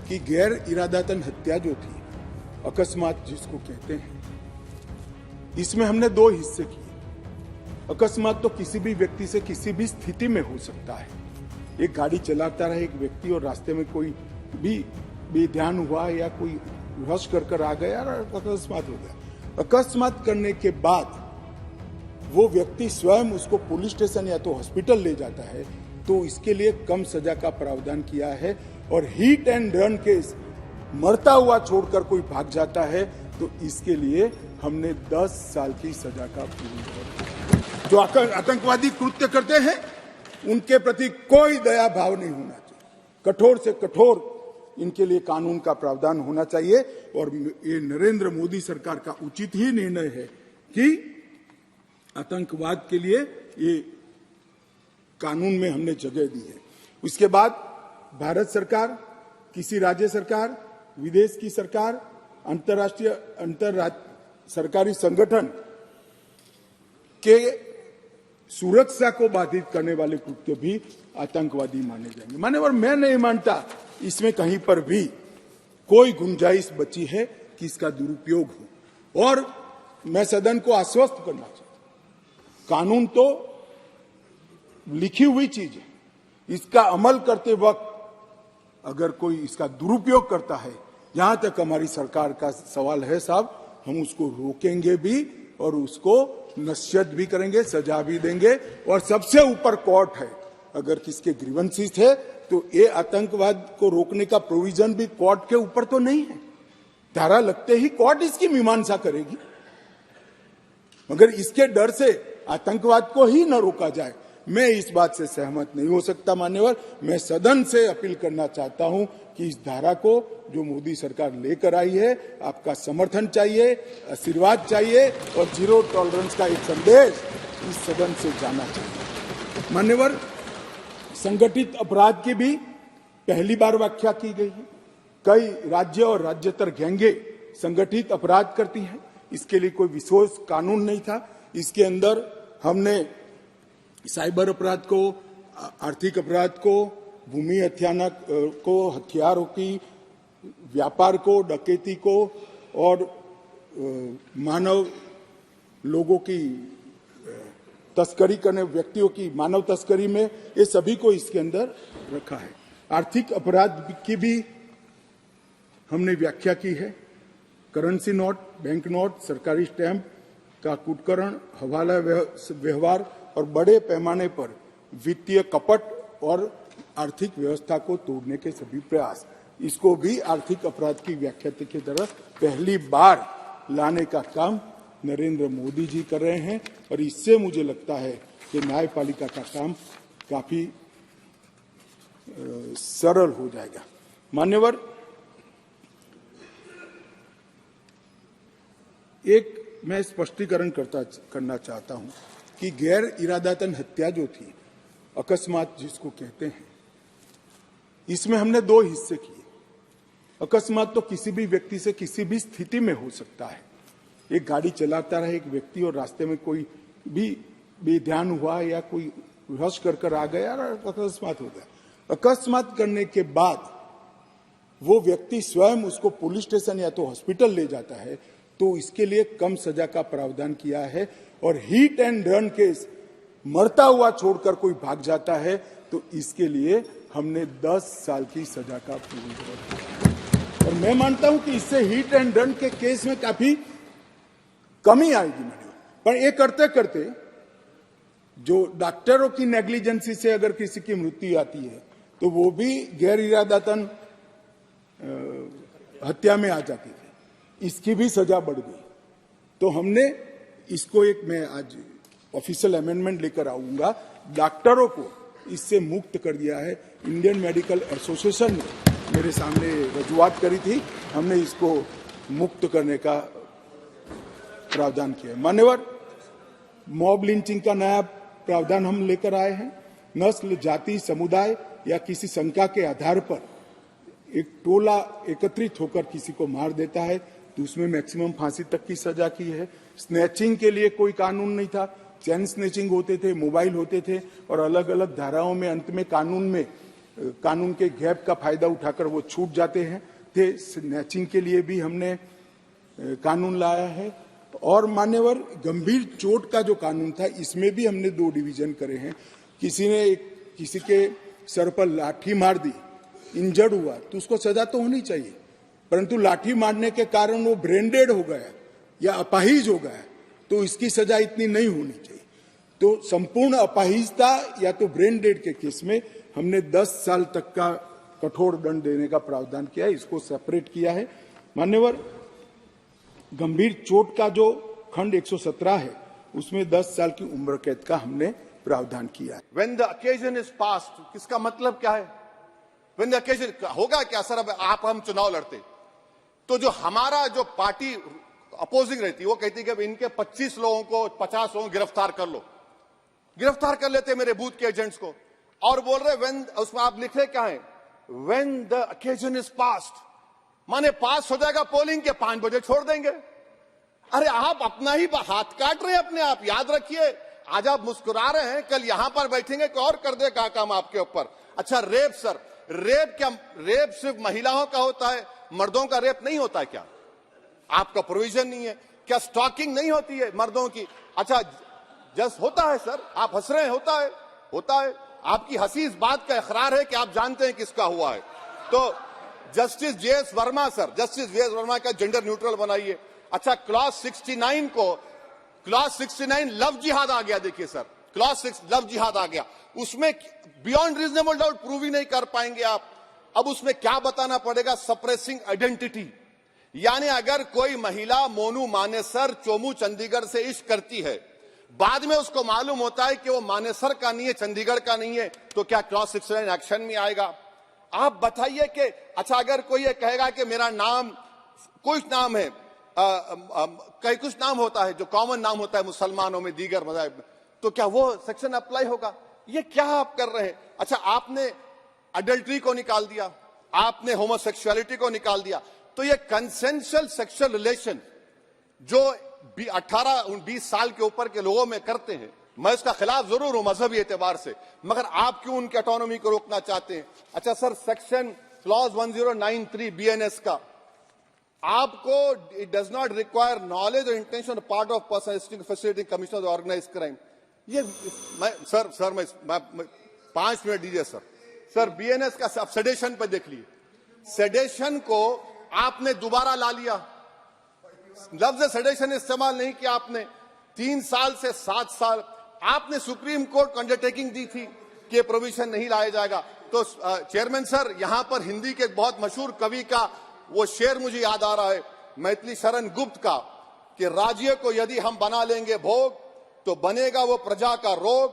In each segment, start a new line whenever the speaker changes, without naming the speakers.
कि गैर इरादतन हत्या जो थी, अकस्मात जिसको कहते हैं, इसमें हमने दो हिस्से किए। अकस्मात तो किसी भी व्यक्ति से किसी भी स्थिति में हो सकता है। एक गाड़ी चलाता रहे एक व्यक्ति और रास्ते में कोई भी बेध्यान हुआ या कोई रश कर आ गया और अकस्मात हो गया। अकस्मात करने के बाद वो व्यक्ति स्वयं उसको पुलिस स्टेशन या तो हॉस्पिटल ले जाता है, तो इसके लिए कम सजा का प्रावधान किया है। और हिट एंड रन केस, मरता हुआ छोड़कर कोई भाग जाता है, तो इसके लिए हमने 10 साल की सजा का प्रावधान। जो आतंकवादी कृत्य करते हैं उनके प्रति कोई दया भाव नहीं होना चाहिए। कठोर से कठोर इनके लिए कानून का प्रावधान होना चाहिए। और ये नरेंद्र मोदी सरकार का उचित ही निर्णय है कि आतंकवाद के लिए ये कानून में हमने जगह दी है। उसके बाद भारत सरकार, किसी राज्य सरकार, विदेश की सरकार, अंतर्राष्ट्रीय सरकारी संगठन के सुरक्षा को बाधित करने वाले कृत्य भी आतंकवादी माने जाएंगे। मान्यवर, मैं नहीं मानता इसमें कहीं पर भी कोई गुंजाइश बची है कि इसका दुरुपयोग हो। और मैं सदन को आश्वस्त करना चाहता हूं, कानून तो लिखी हुई चीज है, इसका अमल करते वक्त अगर कोई इसका दुरुपयोग करता है, जहां तक हमारी सरकार का सवाल है साहब, हम उसको रोकेंगे भी और उसको नसीहत भी करेंगे, सजा भी देंगे। और सबसे ऊपर कोर्ट है। अगर किसके ग्रीवेंसेस है तो ये आतंकवाद को रोकने का प्रोविजन भी कोर्ट के ऊपर तो नहीं है। धारा लगते ही कोर्ट इसकी मीमांसा करेगी, मगर इसके डर से आतंकवाद को ही न रोका जाए, मैं इस बात से सहमत नहीं हो सकता। मान्यवर, मैं सदन से अपील करना चाहता हूं कि इस धारा को जो मोदी सरकार लेकर आई है, आपका समर्थन चाहिए, आशीर्वाद चाहिए और जीरो टॉलरेंस का एक संदेश इस सदन से जाना चाहिए। मान्यवर, संगठित अपराध की भी पहली बार व्याख्या की गई है। कई राज्य और राज्यतर गैंगे संगठित अपराध करती हैं, इसके लिए कोई विशेष कानून नहीं था। इसके अंदर हमने साइबर अपराध को, आर्थिक अपराध को, भूमि हत्याना को, हथियारों की व्यापार को, डकैती को और मानव लोगों की तस्करी करने व्यक्तियों की मानव तस्करी में, ये सभी को इसके अंदर रखा है। आर्थिक अपराध की भी हमने व्याख्या की है। करेंसी नोट, बैंक नोट, सरकारी स्टैंप का कुटकरण, हवाला व्यवहार और बड़े पैमाने पर वित्तीय कपट और आर्थिक व्यवस्था को तोड़ने के सभी प्रयास, इसको भी आर्थिक अपराध की व्याख्या की तरह पहली बार लाने का काम नरेंद्र मोदी जी कर रहे हैं। और इससे मुझे लगता है कि न्यायपालिका का काम काफी सरल हो जाएगा। मान्यवर, एक मैं स्पष्टीकरण करना चाहता हूं कि गैर इरादतन हत्या जो थी, अकस्मात जिसको कहते हैं, इसमें हमने दो हिस्से किए। अकस्मात तो किसी भी व्यक्ति से किसी भी स्थिति में हो सकता है। एक गाड़ी चलाता रहे एक व्यक्ति और रास्ते में कोई भी बेध्यान हुआ या कोई रश कर आ गया और अकस्मात हो गया। अकस्मात करने के बाद वो व्यक्ति स्वयं उसको पुलिस स्टेशन या तो हॉस्पिटल ले जाता है, तो इसके लिए कम सजा का प्रावधान किया है। और हिट एंड रन केस, मरता हुआ छोड़कर कोई भाग जाता है, तो इसके लिए हमने 10 साल की सजा का प्रावधान किया। और मैं मानता हूं कि इससे हिट एंड रन के केस में काफी कमी आएगी। पर ये करते करते जो डॉक्टरों की नेग्लिजेंसी से अगर किसी की मृत्यु आती है, तो वो भी गैर इरादतन हत्या में आ जाती थी, इसकी भी सजा बढ़ गई। तो हमने इसको एक, मैं आज ऑफिशियल अमेंडमेंट लेकर आऊंगा, डॉक्टरों को इससे मुक्त कर दिया है। इंडियन मेडिकल एसोसिएशन ने मेरे सामने रजूआत करी थी, हमने इसको मुक्त करने का प्रावधान किया। मान्यवर, मॉब लिंचिंग का नया प्रावधान हम लेकर आए हैं। नस्ल, जाति, समुदाय या किसी शंका के आधार पर एक टोला एकत्रित होकर किसी को मार देता है, तो उसमें मैक्सिमम फांसी तक की सजा की है। स्नैचिंग के लिए कोई कानून नहीं था, चैन स्नैचिंग होते थे, मोबाइल होते थे और अलग अलग धाराओं में अंत में कानून में कानून के गैप का फायदा उठाकर वो छूट जाते हैं थे। स्नैचिंग के लिए भी हमने कानून लाया है। और मान्यवर, गंभीर चोट का जो कानून था, इसमें भी हमने 2 डिवीजन करे हैं। किसी के सर पर लाठी मार दी, इंजर्ड हुआ, तो उसको सजा तो होनी चाहिए, परंतु लाठी मारने के कारण वो ब्रेन डेड हो गया या अपाहिज हो गया, तो इसकी सजा इतनी नहीं होनी चाहिए। तो संपूर्ण अपाहिजता या तो ब्रेन डेड के केस में हमने 10 साल तक का कठोर दंड देने का प्रावधान किया है, इसको सेपरेट किया है। मान्यवर, गंभीर चोट का जो खंड 117 है, उसमें 10 साल की उम्र कैद का हमने प्रावधान किया है।
When the occasion is past, किसका मतलब क्या है? When the occasion, होगा क्या सर? अब आप हम चुनाव लड़ते तो जो हमारा जो पार्टी अपोजिंग रहती, वो कहती कि अब इनके 25 लोगों को 50 लोगों को गिरफ्तार कर लो, गिरफ्तार कर लेते मेरे बूथ के एजेंट्स को, और बोल रहे व्हेन, उसमें आप लिख रहे क्या है? When the occasion is past, माने पास हो जाएगा पोलिंग के 5 बजे छोड़ देंगे। अरे आप अपना ही हाथ काट रहे हैं अपने आप। याद रखिए, आज आप मुस्कुरा रहे हैं, कल यहां पर बैठेंगे कोई और कर देगा काम आपके ऊपर। अच्छा, रेप सर, रेप क्या? रेप सिर्फ महिलाओं का होता है, मर्दों का रेप नहीं होता है क्या? आपका प्रोविजन नहीं है क्या? स्टॉकिंग नहीं होती है मर्दों की? अच्छा, जस्ट होता है सर, आप हंस रहे हैं, होता है, होता है। आपकी हंसी इस बात का इकरार है कि आप जानते हैं किसका हुआ है। तो justice JS Verma sir, justice JS Verma का जेंडर न्यूट्रल बनाइए। अच्छा, क्लॉज 69 को, क्लॉज 69 लव जिहाद आ गया। देखिए सर, क्लॉज 6 लव जिहाद आ गया, उसमें बियॉन्ड रीजनेबल डाउट प्रूव ही नहीं कर पाएंगे आप। अब उसमें क्या बताना पड़ेगा? सप्रेसिंग आइडेंटिटी, यानी अगर कोई महिला मोनू मानेसर चोमू चंडीगढ़ से इश्क करती है, बाद में उसको मालूम होता है कि वो मानेसर का नहीं है, चंडीगढ़ का नहीं है, तो क्या क्लॉज 69 एक्शन में आएगा? आप बताइए कि अच्छा, अगर कोई ये कहेगा कि मेरा नाम, कुछ नाम है, कई कुछ नाम होता है जो कॉमन नाम होता है मुसलमानों में, दीगर मज़ाहिब में, तो क्या वो सेक्शन अप्लाई होगा? ये क्या आप कर रहे हैं? अच्छा, आपने अडल्ट्री को निकाल दिया, आपने होमोसेक्सुअलिटी को निकाल दिया, तो ये कंसेंशुअल सेक्सुअल रिलेशन जो 18-20 साल के ऊपर के लोगों में करते हैं, मैं इसका खिलाफ जरूर हूं मजहबी एतबार से, मगर आप क्यों उनकी ऑटोनॉमी को रोकना चाहते हैं? अच्छा सर, सेक्शन क्लॉज 1093 बीएनएस का, आपको it does not require knowledge और intention part of person facilitating commission of organised crime. ये मैं 5 मिनट दीजिए सर। सर, बीएनएस का सेडेशन पे देख लीजिए, सेडेशन को आपने दोबारा ला लिया, लफ्ज सेडेशन इस्तेमाल नहीं किया आपने। 3 साल से 7 साल आपने सुप्रीम कोर्ट को अंडरटेकिंग दी थी कि प्रोविजन नहीं लाया जाएगा। तो चेयरमैन सर, यहां पर हिंदी के एक बहुत मशहूर कवि का वो शेर मुझे याद आ रहा है, मैथिली शरण गुप्त का, कि राज्य को यदि हम बना लेंगे भोग, तो बनेगा वो प्रजा का रोग,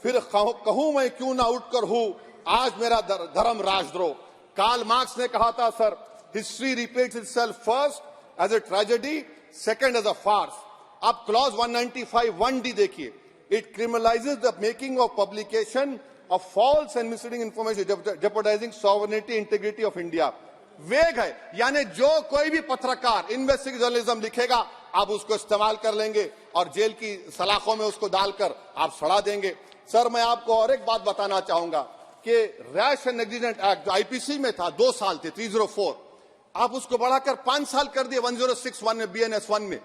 फिर कहूं मैं क्यों ना उठकर हूं, आज मेरा धर्म राजद्रोह। कार्ल मार्क्स ने कहा था sir, history repeats itself first as a tragedy, second as a farce. आप क्लॉज 195 1D देखिए, it criminalises the making of publication of false and misleading information jeopardising sovereignty integrity of India. Vague है, यानी जो कोई भी पत्रकार investigative journalism लिखेगा, आप उसको इस्तेमाल कर लेंगे और जेल की सलाखों में उसको डालकर आप सड़ा देंगे। सर, मैं आपको और एक बात बताना चाहूंगा कि रैश एंड नेग्लिजेंट एक्ट जो आईपीसी में था 2 साल थे, 304, आप उसको बढ़ाकर 5 साल कर दिए 1061 में, बीएनएस 1 में।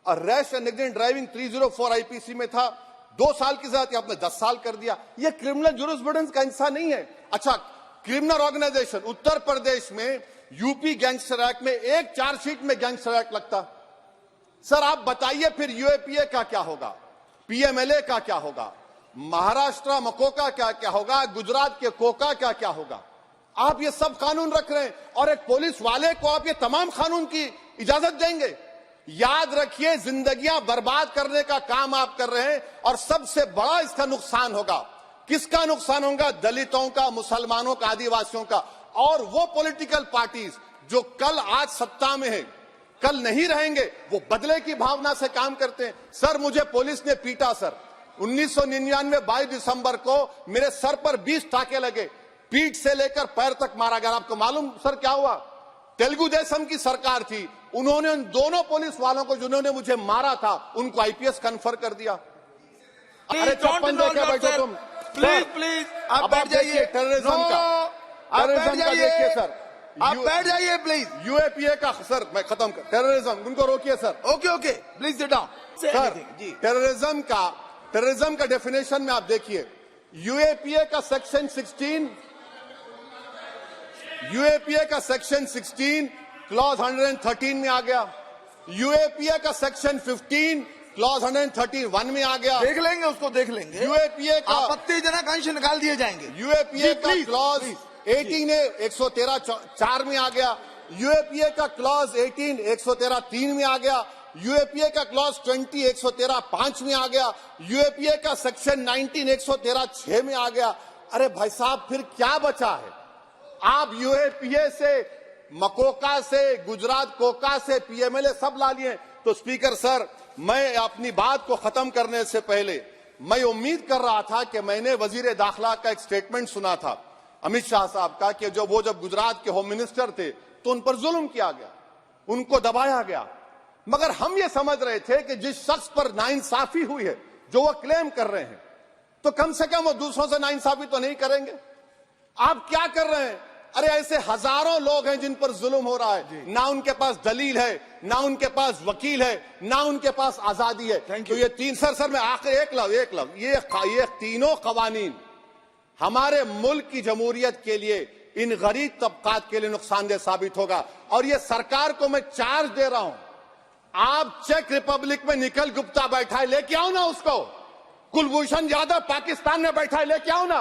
और rash and negligent driving 304 IPC में था 2 साल की सजा, आपने 10 साल कर दिया। ये क्रिमिनल जुरिस्प्रूडेंस का हिस्सा नहीं है। अच्छा, क्रिमिनल ऑर्गेनाइजेशन उत्तर प्रदेश में यूपी गैंगस्टर एक्ट में एक चार्जशीट में गैंगस्टर एक्ट लगता। सर, आप बताइए फिर यूएपीए का क्या होगा, पीएमएलए का क्या होगा, महाराष्ट्र मकोका क्या क्या होगा, गुजरात के कोका क्या क्या होगा? आप ये सब कानून रख रहे हैं और एक पुलिस वाले को आप ये तमाम कानून की इजाजत देंगे? याद रखिए, जिंदगियां बर्बाद करने का काम आप कर रहे हैं और सबसे बड़ा इसका नुकसान होगा। किसका नुकसान होगा? दलितों का, मुसलमानों का, आदिवासियों का। और वो पॉलिटिकल पार्टीज जो कल आज सत्ता में है, कल नहीं रहेंगे, वो बदले की भावना से काम करते हैं। सर, मुझे पुलिस ने पीटा सर, 1999 22 दिसंबर को मेरे सर पर 20 टाके लगे, पीठ से लेकर पैर तक मारा गया। आपको मालूम सर क्या हुआ? तेलुगु देशम की सरकार थी, उन्होंने उन दोनों पुलिस वालों को जिन्होंने मुझे मारा था, उनको आईपीएस कन्फर कर दिया। अरे चप्पन देके बैठो तुम,
प्लीज आप बैठ जाइए।
टेररिज्म का
आप बैठ
टेररिज्म का
जाइए
देखिए सर,
आप बैठ जाइए प्लीज
यूएपीए का सर मैं खत्म कर, टेररिज्म उनको रोकिए sir.
Okay okay please sit down
sir
ji
terrorism का डेफिनेशन में आप देखिए, यूएपीए का सेक्शन 16 क्लॉज 113 में आ गया, यूएपीए का सेक्शन 15 क्लॉज 131 में आ गया,
देख लेंगे उसको देख लेंगे।
यूएपीए का
आपत्तिजनक अंश निकाल दिए जाएंगे।
यूएपीए का
प्लीज,
क्लॉज
प्लीज।
18 113 में आ गया, यूएपीए का क्लॉज 18 113 3 में आ गया, यूएपीए का क्लॉज 20 113 5 में आ गया, यूएपीए का सेक्शन 19 113 6 में आ गया। अरे भाई साहब फिर क्या बचा है? आप यूएपीए से, मकोका से, गुजरात कोका से पीएमएलए सब ला लिए। तो स्पीकर सर, मैं अपनी बात को खत्म करने से पहले मैं उम्मीद कर रहा था कि मैंने वजीर दाखिला का एक स्टेटमेंट सुना था अमित शाह साहब का कि जब गुजरात के होम मिनिस्टर थे तो उन पर जुल्म किया गया, उनको दबाया गया। मगर हम ये समझ रहे थे कि जिस शख्स पर नाइंसाफी हुई है, जो वो क्लेम कर रहे हैं, तो कम से कम वो दूसरों से नाइंसाफी तो नहीं करेंगे। आप क्या कर रहे हैं? अरे ऐसे हजारों लोग हैं जिन पर जुल्म हो रहा है, ना उनके पास दलील है, ना उनके पास वकील है, ना उनके पास आजादी है। तो ये तीन सर मैं आखिर एक लव ये तीनों कवानीन हमारे मुल्क की जमहूरियत के लिए, इन गरीब तबकात के लिए नुकसानदेह साबित होगा। और ये सरकार को मैं चार्ज दे रहा हूं, आप चेक रिपब्लिक में निखिल गुप्ता बैठा है, लेके आओ ना उसको। कुलभूषण यादव पाकिस्तान में बैठा है, लेके आओ ना।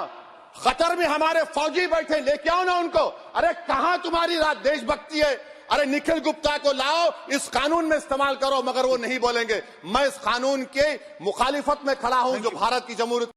कतर में हमारे फौजी बैठे, लेके आओ ना उनको। अरे कहां तुम्हारी देशभक्ति है? अरे निखिल गुप्ता को लाओ, इस कानून में इस्तेमाल करो। मगर वो नहीं बोलेंगे। मैं इस कानून के मुखालिफत में खड़ा हूं जो भारत की जमहूरियत